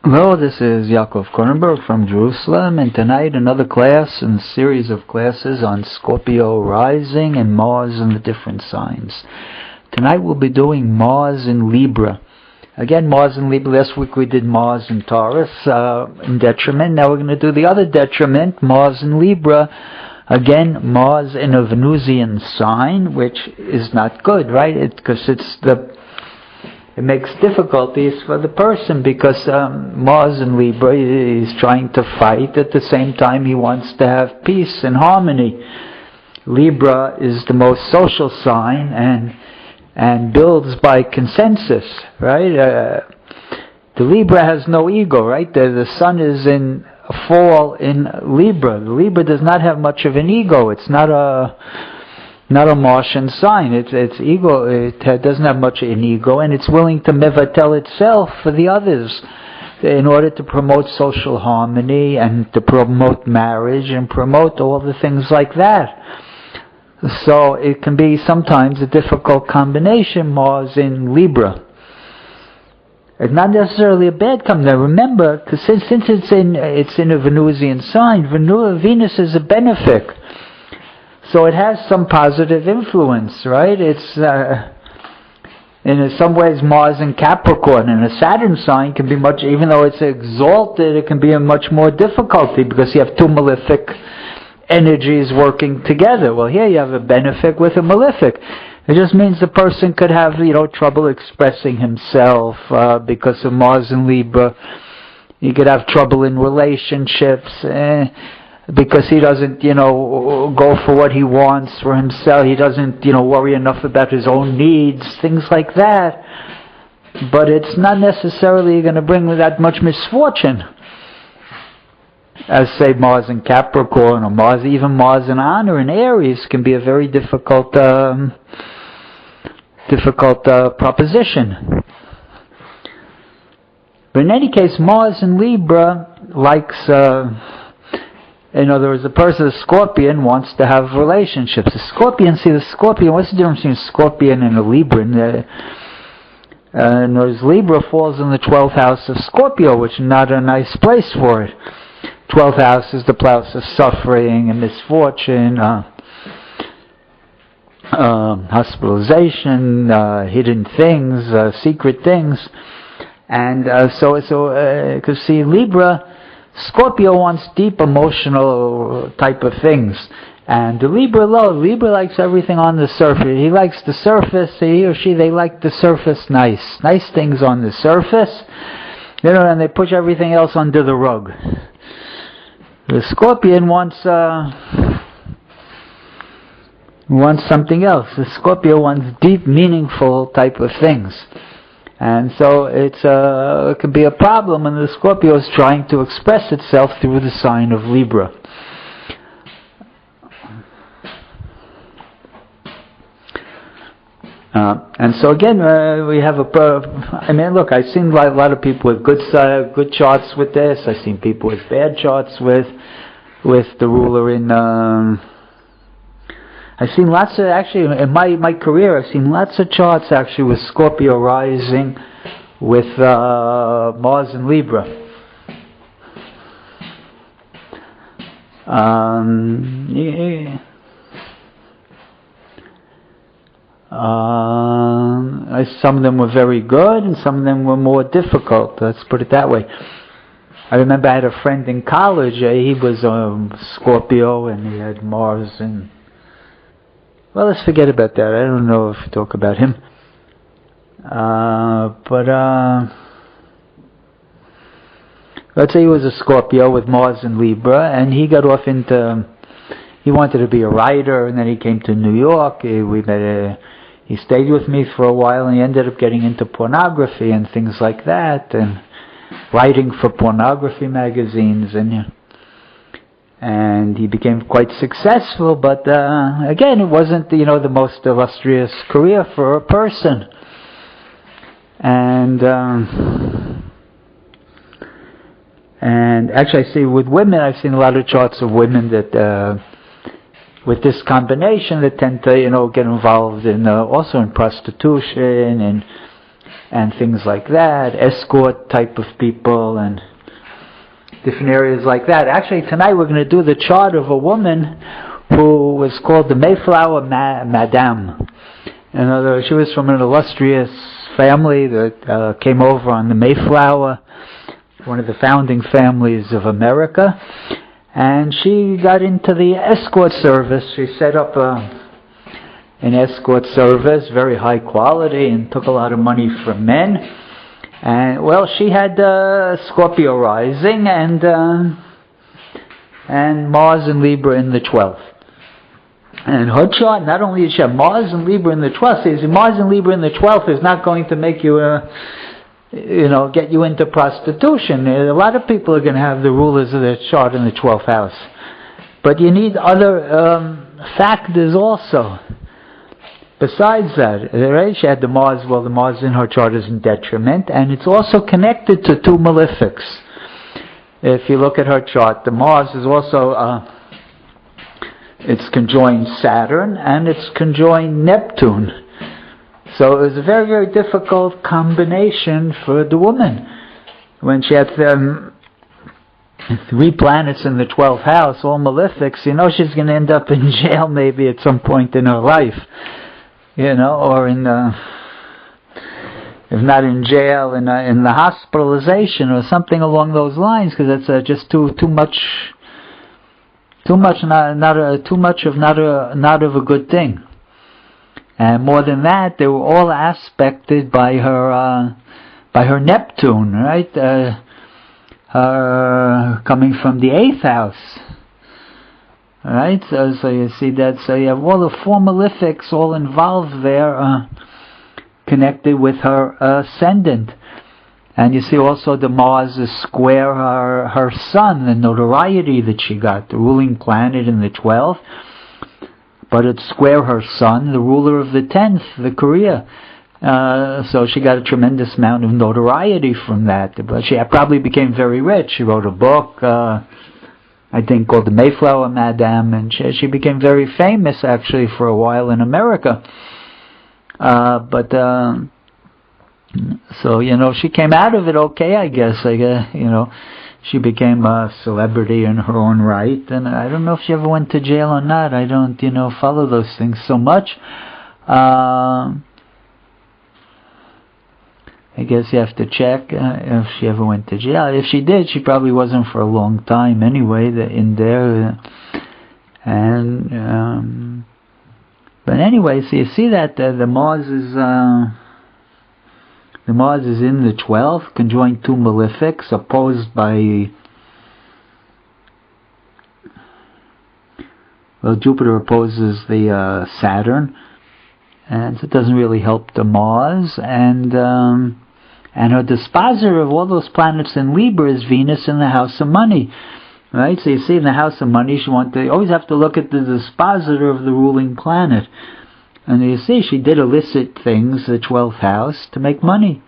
Hello, this is Yaakov Kronenberg from Jerusalem, and tonight another class in a series of classes on Scorpio rising and Mars and the different signs. Tonight we'll be doing Mars in Libra. Again, Mars in Libra. Last week we did Mars in Taurus in detriment. Now we're going to do the other detriment, Mars in Libra. Again, Mars in a Venusian sign, which is not good, right? Because it makes difficulties for the person, because Mars in Libra is trying to fight. At the same time, he wants to have peace and harmony. Libra is the most social sign and builds by consensus, right? The Libra has no ego, right? The sun is in a fall in Libra. The Libra does not have much of an ego. It's not a Martian sign. Its ego, it doesn't have much of an ego, and it's willing to mevatel itself for the others in order to promote social harmony and to promote marriage and promote all the things like that. So it can be sometimes a difficult combination, Mars in Libra. It's not necessarily a bad combination. Remember, because since it's in a Venusian sign, Venus is a benefic. So it has some positive influence, right? It's in some ways Mars in Capricorn, and a Saturn sign can be much, even though it's exalted, it can be a much more difficulty because you have two malefic energies working together. Well, here you have a benefic with a malefic. It just means the person could have, trouble expressing himself because of Mars in Libra. You could have trouble in relationships. Because he doesn't, go for what he wants for himself. He doesn't, worry enough about his own needs, things like that. But it's not necessarily going to bring that much misfortune. As, say, Mars in Capricorn, or even Mars in Honor in Aries can be a very difficult proposition. But in any case, Mars in Libra likes... in other words, a Scorpion wants to have relationships. The Scorpion, what's the difference between a Scorpion and a Libra? In other words, Libra falls in the 12th house of Scorpio, which is not a nice place for it. 12th house is the place of suffering and misfortune, hospitalization, hidden things, secret things. And because see, Scorpio wants deep emotional type of things, and the Libra likes everything on the surface. He likes the surface. He or she, they like the surface nice things on the surface, and they push everything else under the rug. The Scorpion wants something else. The Scorpio wants deep, meaningful type of things. And so it can be a problem when the Scorpio is trying to express itself through the sign of Libra. And so again, we have look, I've seen a lot of people with good charts with this. I've seen people with bad charts with the ruler in... I've seen lots of, actually, in my career, I've seen lots of charts actually with Scorpio rising with Mars in Libra. Some of them were very good and some of them were more difficult, let's put it that way. I remember I had a friend in college, he was Scorpio and he had Mars in... Well, let's forget about that. I don't know if we talk about him. Let's say he was a Scorpio with Mars in Libra, and he got off into... He wanted to be a writer, and then he came to New York. He stayed with me for a while, and he ended up getting into pornography and things like that, and writing for pornography magazines, and he became quite successful, but again, it wasn't the most illustrious career for a person. And actually, I see with women, I've seen a lot of charts of women that with this combination that tend to get involved in also in prostitution and and things like that, escort type of people, and different areas like that. Actually, tonight we're going to do the chart of a woman who was called the Mayflower Madame. In other words, she was from an illustrious family that came over on the Mayflower, one of the founding families of America, and she got into the escort service. She set up an escort service, very high quality, and took a lot of money from men. And well, she had Scorpio rising and Mars and Libra in the 12th. And her chart, not only does she have Mars and Libra in the 12th, says Mars and Libra in the 12th is not going to make you, get you into prostitution. A lot of people are going to have the rulers of their chart in the 12th house. But you need other factors also. Besides that, right, she had the Mars, well, the Mars in her chart is in detriment, and it's also connected to two malefics. If you look at her chart, the Mars is also, it's conjoined Saturn, and it's conjoined Neptune. So it was a very, very difficult combination for the woman. When she had 3 planets in the 12th house, all malefics, she's going to end up in jail maybe at some point in her life. Or in if not in jail, in the hospitalization or something along those lines, because that's just too much not of a good thing. And more than that, they were all aspected by her Neptune, right? Her coming from the 8th house. Right, so you see that. So you have all the 4 malefics all involved there, connected with her ascendant, and you see also the Mars is square her Sun, the notoriety that she got, the ruling planet in the 12th, but it's square her Sun, the ruler of the 10th, the Korea. So she got a tremendous amount of notoriety from that. But she probably became very rich. She wrote a book, I think, called the Mayflower Madame, and she became very famous actually for a while in America. So she came out of it okay, I guess. She became a celebrity in her own right, and I don't know if she ever went to jail or not. I don't, follow those things so much. I guess you have to check if she ever went to jail. If she did, she probably wasn't for a long time anyway in there. But anyway, so you see that the Mars is in the 12th, conjoined 2 malefics, opposed by Jupiter opposes the Saturn, and so it doesn't really help the Mars, and her dispositor of all those planets in Libra is Venus in the house of money. Right? So you see in the house of money, you always have to look at the dispositor of the ruling planet. And you see she did illicit things, the 12th house, to make money.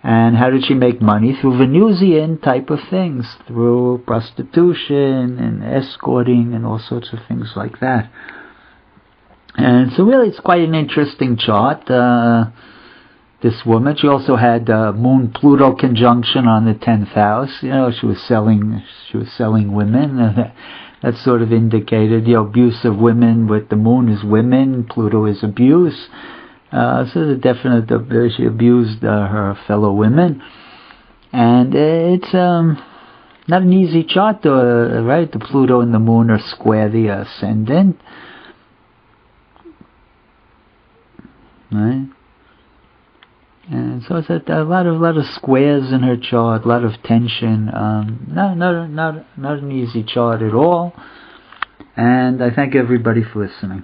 And how did she make money? Through Venusian type of things, through prostitution and escorting and all sorts of things like that. And so really it's quite an interesting chart. This woman, she also had Moon-Pluto conjunction on the 10th house. She was selling women. That sort of indicated the abuse of women. With the Moon is women, Pluto is abuse. So there's a definite, she abused her fellow women. And it's not an easy chart, though, right? The Pluto and the Moon are square the ascendant. Right? And so it's a lot of squares in her chart, a lot of tension. Not an easy chart at all. And I thank everybody for listening.